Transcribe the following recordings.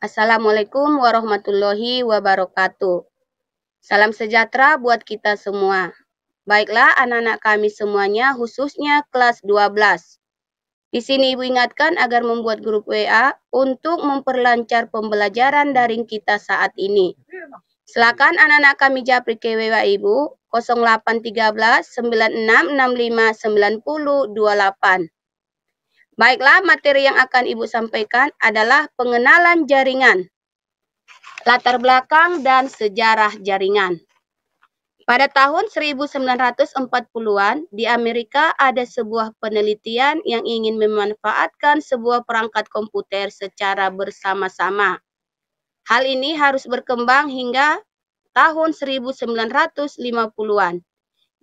Assalamualaikum warahmatullahi wabarakatuh. Salam sejahtera buat kita semua. Baiklah anak-anak kami semuanya, khususnya kelas 12. Di sini Ibu ingatkan agar membuat grup WA untuk memperlancar pembelajaran daring kita saat ini. Silakan anak-anak kami japri ke WA Ibu 0813 9665 9028. Baiklah, materi yang akan Ibu sampaikan adalah pengenalan jaringan, latar belakang dan sejarah jaringan. Pada tahun 1940-an, di Amerika ada sebuah penelitian yang ingin memanfaatkan sebuah perangkat komputer secara bersama-sama. Hal ini harus berkembang hingga tahun 1950-an.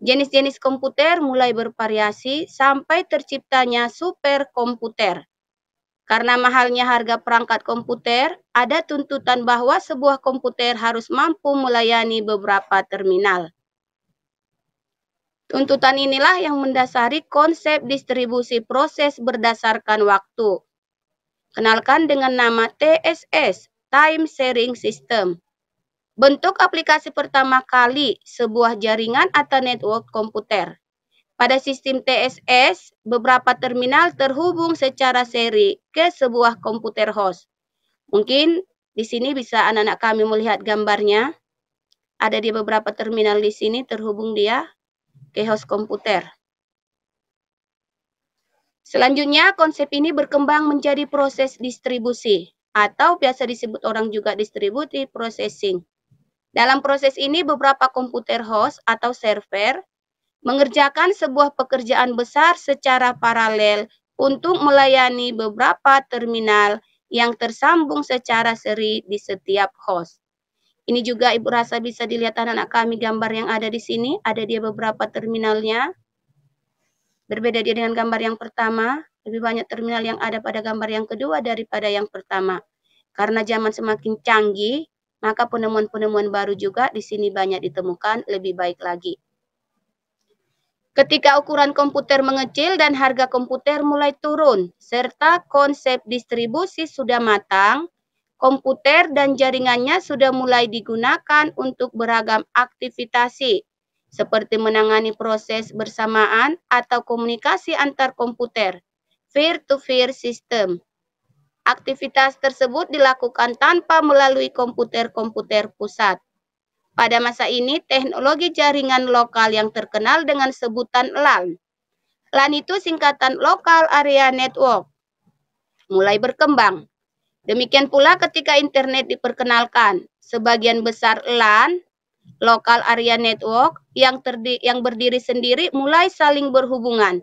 Jenis-jenis komputer mulai bervariasi sampai terciptanya superkomputer. Karena mahalnya harga perangkat komputer, ada tuntutan bahwa sebuah komputer harus mampu melayani beberapa terminal. Tuntutan inilah yang mendasari konsep distribusi proses berdasarkan waktu. Kenalkan dengan nama TSS, Time Sharing System. Bentuk aplikasi pertama kali sebuah jaringan atau network komputer. Pada sistem TSS, beberapa terminal terhubung secara seri ke sebuah komputer host. Mungkin di sini bisa anak-anak kami melihat gambarnya. Ada di beberapa terminal di sini terhubung dia ke host komputer. Selanjutnya, konsep ini berkembang menjadi proses distribusi atau biasa disebut orang juga distributed processing. Dalam proses ini, beberapa komputer host atau server mengerjakan sebuah pekerjaan besar secara paralel untuk melayani beberapa terminal yang tersambung secara seri di setiap host. Ini juga Ibu rasa bisa dilihat anak-anak kami gambar yang ada di sini. Ada dia beberapa terminalnya. Berbeda dia dengan gambar yang pertama. Lebih banyak terminal yang ada pada gambar yang kedua daripada yang pertama. Karena zaman semakin canggih, maka penemuan-penemuan baru juga di sini banyak ditemukan lebih baik lagi. Ketika ukuran komputer mengecil dan harga komputer mulai turun, serta konsep distribusi sudah matang, komputer dan jaringannya sudah mulai digunakan untuk beragam aktivitas, seperti menangani proses bersamaan atau komunikasi antar komputer, peer-to-peer system. Aktivitas tersebut dilakukan tanpa melalui komputer-komputer pusat. Pada masa ini, teknologi jaringan lokal yang terkenal dengan sebutan LAN. LAN itu singkatan Local Area Network, mulai berkembang. Demikian pula ketika internet diperkenalkan, sebagian besar LAN, Local Area Network, yang berdiri sendiri mulai saling berhubungan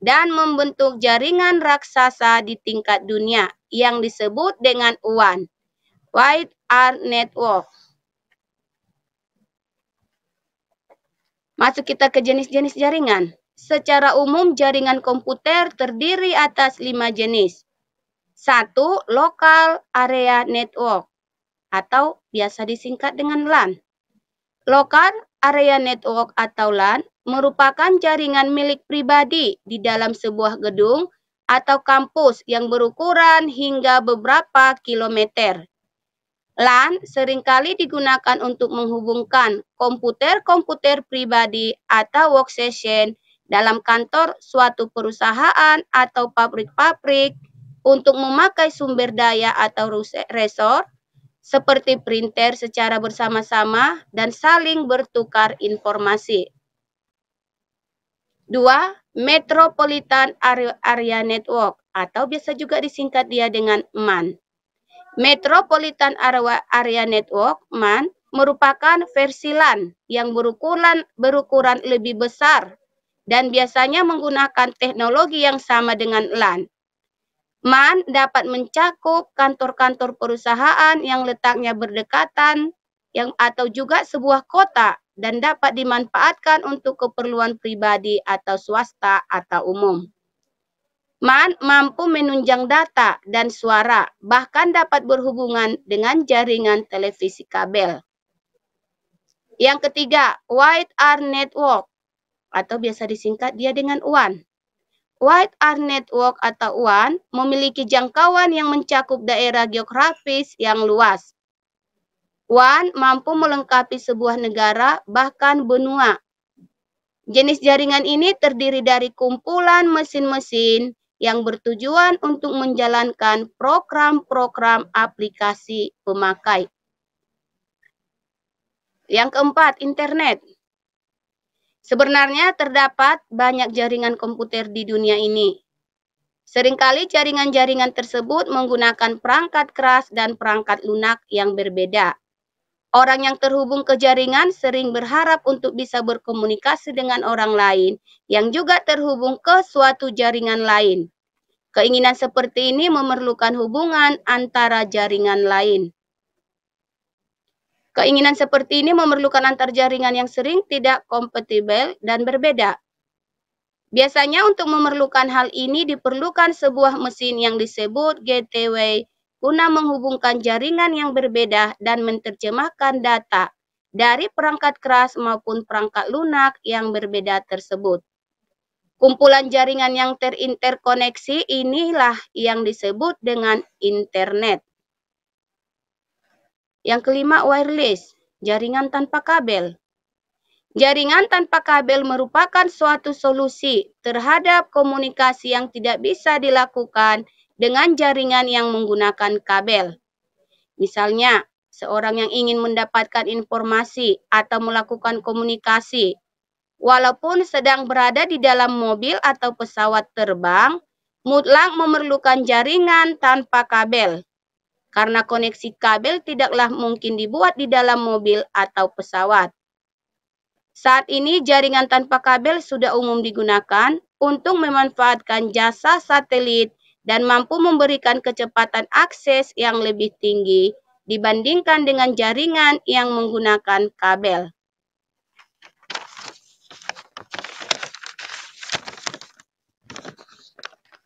dan membentuk jaringan raksasa di tingkat dunia yang disebut dengan WAN, Wide Area Network. Masuk kita ke jenis-jenis jaringan. Secara umum, jaringan komputer terdiri atas 5 jenis. 1. Local Area Network atau biasa disingkat dengan LAN. Local Area Network atau LAN merupakan jaringan milik pribadi di dalam sebuah gedung atau kampus yang berukuran hingga beberapa kilometer. LAN seringkali digunakan untuk menghubungkan komputer-komputer pribadi atau workstation dalam kantor suatu perusahaan atau pabrik-pabrik untuk memakai sumber daya atau resource seperti printer secara bersama-sama dan saling bertukar informasi. 2. Metropolitan Area Network atau biasa juga disingkat dia dengan MAN. Metropolitan Area Network (MAN) merupakan versi LAN yang berukuran lebih besar dan biasanya menggunakan teknologi yang sama dengan LAN. MAN dapat mencakup kantor-kantor perusahaan yang letaknya berdekatan atau juga sebuah kota dan dapat dimanfaatkan untuk keperluan pribadi atau swasta atau umum. MAN mampu menunjang data dan suara, bahkan dapat berhubungan dengan jaringan televisi kabel. Yang ketiga, Wide Area Network, atau biasa disingkat dia dengan WAN. Wide Area Network atau WAN memiliki jangkauan yang mencakup daerah geografis yang luas. WAN mampu melengkapi sebuah negara, bahkan benua. Jenis jaringan ini terdiri dari kumpulan mesin-mesin yang bertujuan untuk menjalankan program-program aplikasi pemakai. Yang keempat, internet. Sebenarnya terdapat banyak jaringan komputer di dunia ini. Seringkali jaringan-jaringan tersebut menggunakan perangkat keras dan perangkat lunak yang berbeda. Orang yang terhubung ke jaringan sering berharap untuk bisa berkomunikasi dengan orang lain yang juga terhubung ke suatu jaringan lain. Keinginan seperti ini memerlukan hubungan antara jaringan lain. Keinginan seperti ini memerlukan antar jaringan yang sering tidak kompatibel dan berbeda. Biasanya untuk memerlukan hal ini diperlukan sebuah mesin yang disebut gateway guna menghubungkan jaringan yang berbeda dan menerjemahkan data dari perangkat keras maupun perangkat lunak yang berbeda tersebut. Kumpulan jaringan yang terinterkoneksi inilah yang disebut dengan internet. Yang kelima, wireless, jaringan tanpa kabel. Jaringan tanpa kabel merupakan suatu solusi terhadap komunikasi yang tidak bisa dilakukan dengan jaringan yang menggunakan kabel. Misalnya, seorang yang ingin mendapatkan informasi atau melakukan komunikasi, walaupun sedang berada di dalam mobil atau pesawat terbang, mutlak memerlukan jaringan tanpa kabel. Karena koneksi kabel tidaklah mungkin dibuat di dalam mobil atau pesawat. Saat ini jaringan tanpa kabel sudah umum digunakan untuk memanfaatkan jasa satelit dan mampu memberikan kecepatan akses yang lebih tinggi dibandingkan dengan jaringan yang menggunakan kabel.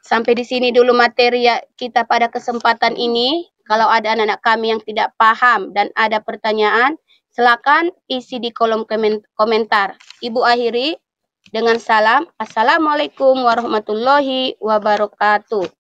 Sampai di sini dulu materi kita pada kesempatan ini. Kalau ada anak-anak kami yang tidak paham dan ada pertanyaan, silakan isi di kolom komentar. Ibu akhiri dengan salam. Assalamualaikum warahmatullahi wabarakatuh.